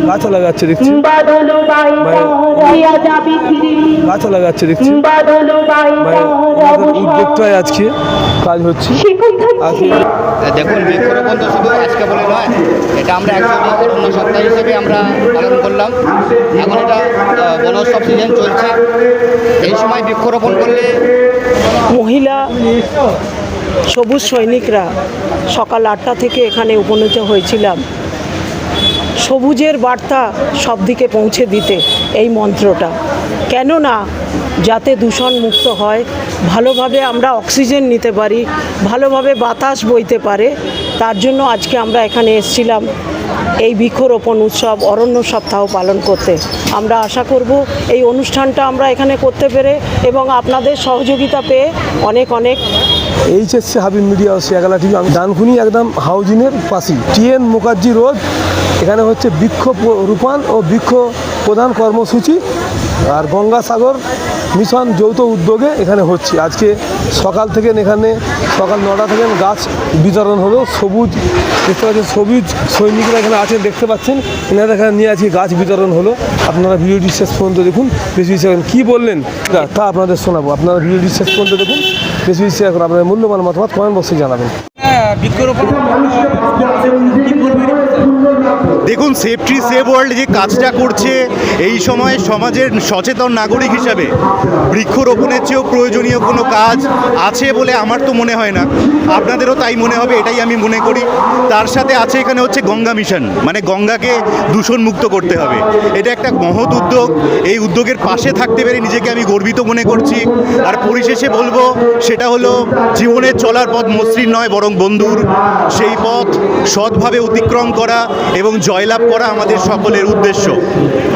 গাছও লাগাচ্ছে দেখছি, গাছও লাগাচ্ছে দেখছি। উদ্যোগটাই আজকে কাজ হচ্ছে। দেখুন, বৃক্ষরোপণ তো শুধু আজকে বলে নয়, এটা আমরা অ্যাকচুয়ালি অরণ্য সপ্তাহ হিসেবে আমরা পালন করলাম। এখন এটা বনোৎসব সিজন চলছে, এই সময় বৃক্ষরোপণ করলে মহিলা সবুজ সৈনিকরা সকাল 8টা থেকে এখানে উপনীত হয়েছিলাম সবুজের বার্তা সব দিকে পৌঁছে দিতে। এই মন্ত্রটা কেননা যাতে দূষণ মুক্ত হয়, ভালোভাবে আমরা অক্সিজেন নিতে পারি, ভালোভাবে বাতাস বইতে পারে, তার জন্য আজকে আমরা এখানে এসেছিলাম এই বৃক্ষরোপণ উৎসব অরণ্য সপ্তাহ পালন করতে। আমরা আশা করব এই অনুষ্ঠানটা আমরা এখানে করতে পেরে এবং আপনাদের সহযোগিতা পেয়ে অনেক অনেক। এইচএসসি হাবিব মিডিয়া ও শেয়াগালা টিভি। আমি ডানকুনি একদম হাউজিংয়ের পাশেই টিএন মুখার্জি রোড। এখানে হচ্ছে বৃক্ষ রোপণ ও বৃক্ষ প্রদান কর্মসূচি আর গঙ্গাসাগর মিশন যৌথ উদ্যোগে এখানে হচ্ছে। আজকে সকাল থেকে এখানে সকাল 9টা থেকে গাছ বিতরণ হলো। সবুজ দেখতে পাচ্ছেন, সবুজ সৈনিকরা এখানে আছেন দেখতে পাচ্ছেন, এনারা এখানে নিয়ে আজকে গাছ বিতরণ হলো। আপনারা ভিডিওটি শেষ পর্যন্ত দেখুন, বেশি বেশি কী বললেন তা আপনাদের শোনাবো। আপনারা ভিডিওটি শেষ পর্যন্ত দেখুন, বেশি বেশি করে আপনাদের মূল্যবান মতামত কমেন্ট বক্সে জানাবেন। দেখুন, সেভ ট্রি সেভ ওয়ার্ল্ড যে কাজটা করছে এই সময় সমাজের সচেতন নাগরিক হিসাবে বৃক্ষরোপণের চেয়েও প্রয়োজনীয় কোনো কাজ আছে বলে আমার তো মনে হয় না। আপনাদেরও তাই মনে হবে, এটাই আমি মনে করি। তার সাথে আছে এখানে হচ্ছে গঙ্গা মিশন, মানে গঙ্গাকে দূষণমুক্ত করতে হবে। এটা একটা মহৎ উদ্যোগ। এই উদ্যোগের পাশে থাকতে পেরে নিজেকে আমি গর্বিত মনে করছি। আর পরিশেষে বলবো, সেটা হলো জীবনের চলার পথ মসৃণ নয় বরং বন্ধুর। সেই পথ সৎভাবে অতিক্রম করা এবং জয়লাভ করা আমাদের সকলের উদ্দেশ্য।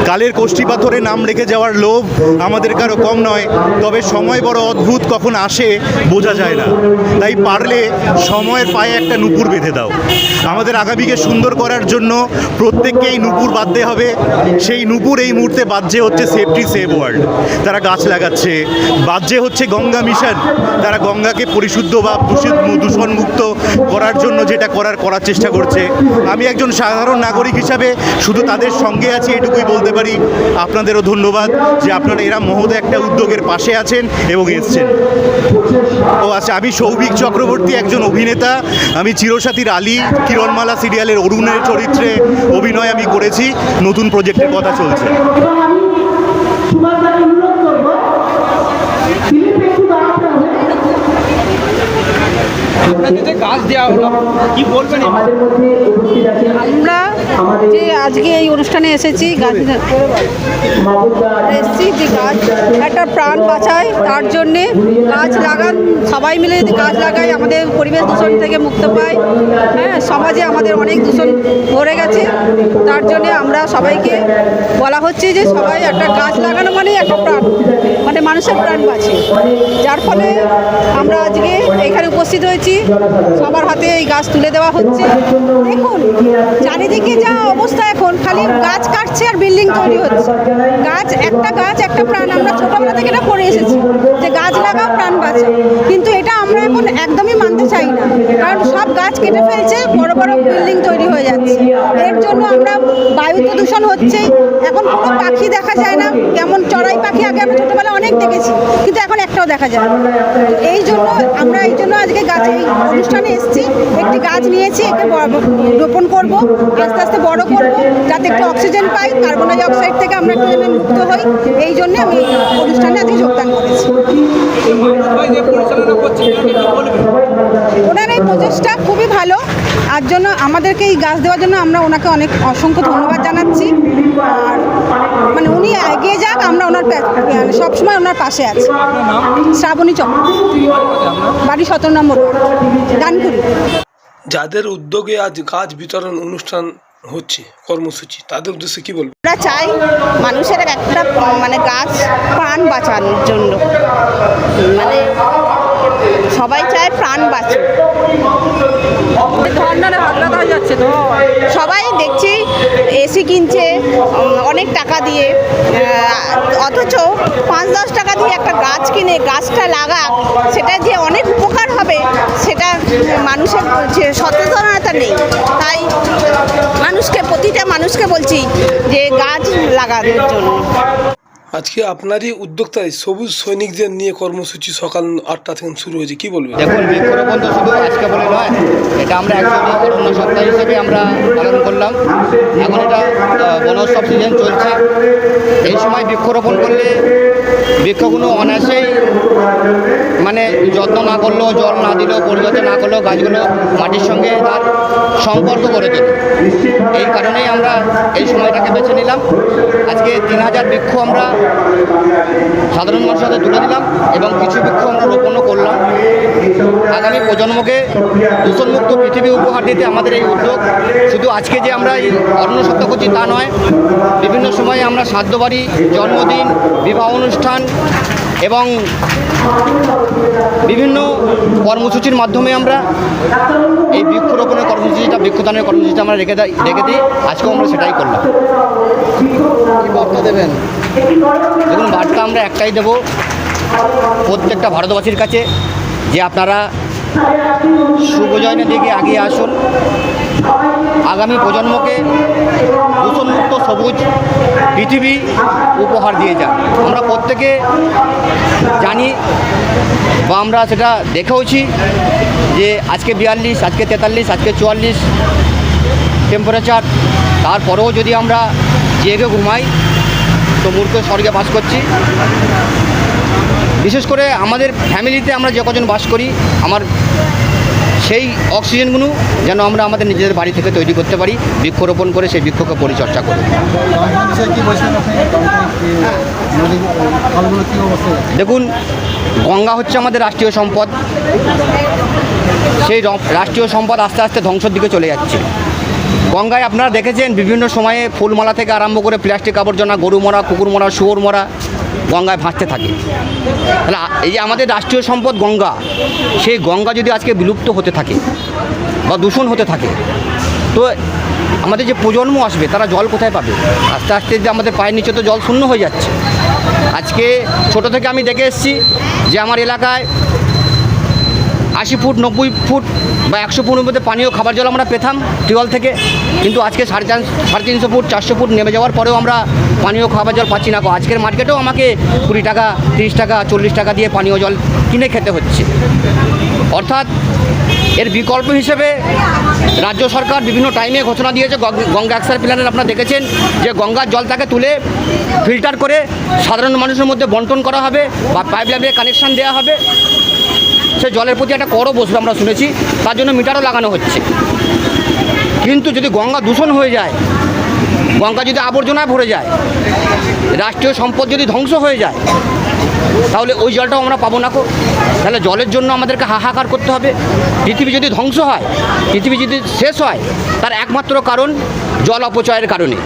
কালের কষ্টি পাথরে নাম রেখে যাওয়ার লোভ আমাদের কারো কম নয়, তবে সময় বড় অদ্ভুত, কখন আসে বোঝা যায় না। তাই পারলে সময়ের পায়ে একটা নুপুর বেঁধে দাও। আমাদের আগামীকে সুন্দর করার জন্য প্রত্যেককেই নুপুর বাঁধতে হবে। সেই নুপুর এই মুহূর্তে বাজছে হচ্ছে সেভ ট্রি সেভ ওয়ার্ল্ড। তারা গাছ লাগাচ্ছে। বাজছে হচ্ছে গঙ্গা মিশন, তারা গঙ্গাকে পরিশুদ্ধ বা দূষণমুক্ত করার জন্য যেটা করার চেষ্টা করছে। আমি একজন সাধারণ নাগরিক হিসাবে শুধু তাদের সঙ্গে আছি, এটুকুই বলতে পারি। আপনাদেরও ধন্যবাদ যে আপনারা এরা মহৎ একটা উদ্যোগের পাশে আছেন এবং এসছেন। ও আচ্ছা, আমি সৌভিক চক্রবর্তী, একজন অভিনেতা। আমি চিরসাথীর আলী, কিরণমালা সিরিয়ালের অরুণের চরিত্রে অভিনয় আমি করেছি। নতুন প্রজেক্টের কথা চলছে। আমরা যে আজকে এই অনুষ্ঠানে এসেছি যে গাছ একটা প্রাণ বাঁচায়, তার জন্যে গাছ লাগান। সবাই মিলে যদি গাছ লাগাই আমাদের পরিবেশ দূষণ থেকে মুক্ত পাই। হ্যাঁ, সমাজে আমাদের অনেক দূষণ ভরে গেছে, তার জন্যে আমরা সবাইকে বলা হচ্ছে যে সবাই একটা গাছ লাগানো মানে একটা প্রাণ, মানে মানুষের প্রাণ বাঁচে। যার ফলে আমরা আজকে এখানে উপস্থিত হয়েছি, সবার হাতে এই গাছ তুলে দেওয়া হচ্ছে। দেখুন চারিদিকে যা অবস্থা, এখন খালি গাছ কাটছে আর বিল্ডিং তৈরি হচ্ছে। গাছ একটা প্রাণ। আমরা ছোটবেলা থেকে এটা পড়ে এসেছি যে গাছ লাগাও প্রাণ বাঁচাও, কিন্তু এটা আমরা এখন একদমই মানতে চাই না, কারণ সব গাছ কেটে ফেলছে, বড় বড় বিল্ডিং তৈরি হয়ে যাচ্ছে। এর জন্য আমরা বায়ু প্রদূষণ হচ্ছে। এখন কোনো পাখি দেখা যায় না, কেমন চড়াই পাখি আগে আমরা ছোটবেলা অনেক দেখেছি, কিন্তু এখন একটাও দেখা যায় না। এই জন্য আমরা আজকে গাছ এই অনুষ্ঠানে এসেছি, একটি গাছ নিয়েছি, একে রোপণ করব, আস্তে আস্তে বড় করব, যাতে একটু অক্সিজেন পাই, কার্বন ডাই অক্সাইড থেকে আমরা একটু যেন মুক্ত হই। এই জন্য আমি এই অনুষ্ঠানে আজকে যোগদান করেছি। ওনার এই প্রচেষ্টা খুবই ভালো, আর জন্য আমাদেরকে এই গাছ দেওয়ার জন্য আমরা ওনাকে অনেক অসংখ্য ধন্যবাদ জানাচ্ছি। আর মানে উনি এগিয়ে যাক, আমরা ওনার সবসময় ওনার পাশে আছি। শ্রাবণী চক্রবর্তী, বাড়ি 17 নম্বর ডানকুনি। যাদের উদ্যোগে আজ গাছ বিতরণ অনুষ্ঠান হচ্ছে কর্মসূচি, তাদের উদ্দেশ্যে কি বলবো? আমরা চাই মানুষের একটা মানে গাছ প্রাণ বাঁচানোর জন্য, মানে সবাই চায় প্রাণ বাঁচুক। সবাই দেখছি এসি কিনছে অনেক টাকা দিয়ে, অথচ 5-10 টাকা দিয়ে একটা গাছ কিনে গাছটা লাগা, সেটা যে অনেক উপকার হবে সেটা মানুষের যে সচেতনতা নেই, তাই প্রতিটা মানুষকে বলছি যে গাছ লাগানোর জন্য। আজকে আপনারই উদ্যোক্তায় সবুজ সৈনিকদের নিয়ে কর্মসূচি সকাল 8টা থেকে শুরু হয়েছে, কি বলবেন? দেখুন, বৃক্ষরোপণ তো শুধু আজকে বলে নয়, এটা আমরা অ্যাকচুয়ালি অরণ্য সপ্তাহ হিসেবে আমরা পালন করলাম। এখন এটা বনোৎসব সিজন চলছে। এই সময় বৃক্ষরোপণ করলে বৃক্ষগুলো অনায়াসেই মানে যত্ন না করলেও, জল না দিলেও, পরিচর্যা না করলেও গাছগুলো মাটির সঙ্গে তার সম্পর্ক গড়ে তোলে। এই কারণেই আমরা এই সময়টাকে বেছে নিলাম। আজকে 3000 বৃক্ষ আমরা সাধারণ মানুষের হাতে তুলে দিলাম এবং কিছু বৃক্ষ আমরা রোপণও করলাম। আগামী প্রজন্মকে দূষণমুক্ত পৃথিবী উপহার দিতে আমাদের এই উদ্যোগ। শুধু আজকে যে আমরা এই অরণ্য সপ্তাহ করছি তা নয়, বিভিন্ন সময়ে আমরা শ্রাদ্ধবাড়ি, জন্মদিন, বিবাহ অনুষ্ঠান এবং বিভিন্ন কর্মসূচির মাধ্যমে আমরা এই বৃক্ষরোপণের কর্মসূচিটা, বৃক্ষদানের কর্মসূচিটা আমরা রেখে দিই। আজকেও আমরা সেটাই করলাম। কী বার্তা দেবেন? দেখুন, বার্তা আমরা একটাই দেব প্রত্যেকটা ভারতবাসীর কাছে, যে আপনারা শুভজয়নের দিকে এগিয়ে আসুন। আগামী প্রজন্মকে দূষণমুক্ত সবুজ পৃথিবী উপহার দিয়ে যান। আমরা প্রত্যেকে জানি বা আমরা সেটা দেখেওছি যে আজকে 42, আজকে 43, আজকে 44 টেম্পারেচার। তারপরেও যদি আমরা জেগে ঘুমাই তো মূর্খ স্বর্গে বাস করছি। বিশেষ করে আমাদের ফ্যামিলিতে আমরা যে কজন বাস করি, আমার সেই অক্সিজেনগুলো যেন আমরা আমাদের নিজেদের বাড়ি থেকে তৈরি করতে পারি, বৃক্ষরোপণ করে সেই বৃক্ষকে পরিচর্যা করে। দেখুন, গঙ্গা হচ্ছে আমাদের রাষ্ট্রীয় সম্পদ। সেই রাষ্ট্রীয় সম্পদ আস্তে আস্তে ধ্বংসের দিকে চলে যাচ্ছে। গঙ্গায় আপনারা দেখেছেন বিভিন্ন সময়ে ফুলমালা থেকে আরম্ভ করে প্লাস্টিক আবর্জনা, গরু মরা, কুকুর মরা, শুয়োর মরা গঙ্গায় ভাসতে থাকে। তাহলে এই যে আমাদের রাষ্ট্রীয় সম্পদ গঙ্গা, সেই গঙ্গা যদি আজকে বিলুপ্ত হতে থাকে বা দূষণ হতে থাকে, তো আমাদের যে প্রজন্ম আসবে তারা জল কোথায় পাবে? আস্তে আস্তে যে আমাদের পায়ের নিচে তো জল শূন্য হয়ে যাচ্ছে। আজকে ছোট থেকে আমি দেখে এসেছি যে আমার এলাকায় 80 ফুট, 90 ফুট বা 100 ফুটের মধ্যে পানীয় খাবার জল আমরা পেতাম টিউবওয়েল থেকে, কিন্তু আজকে 350 ফুট, 400 ফুট নেমে যাওয়ার পরেও আমরা পানীয় খাবার জল পাচ্ছি না। আজকের মার্কেটেও আমাকে 20 টাকা, 30 টাকা, 40 টাকা দিয়ে পানীয় জল কিনে খেতে হচ্ছে। অর্থাৎ এর বিকল্প হিসেবে রাজ্য সরকার বিভিন্ন টাইমে ঘোষণা দিয়েছে। গঙ্গা অ্যাকশন প্ল্যানের আপনারা দেখেছেন যে গঙ্গার জলটাকে তুলে ফিল্টার করে সাধারণ মানুষের মধ্যে বন্টন করা হবে বা পাইপলাইনে কানেকশান দেওয়া হবে। সে জলের প্রতি একটা করও বসবে আমরা শুনেছি, তার জন্য মিটারও লাগানো হচ্ছে। কিন্তু যদি গঙ্গা দূষণ হয়ে যায়, গঙ্গা যদি আবর্জনায় ভরে যায়, রাষ্ট্রীয় সম্পদ যদি ধ্বংস হয়ে যায়, তাহলে ওই জলটাও আমরা পাবো না। তাহলে জলের জন্য আমাদেরকে হাহাকার করতে হবে। পৃথিবী যদি ধ্বংস হয়, পৃথিবী যদি শেষ হয়, তার একমাত্র কারণ জল অপচয়ের কারণে।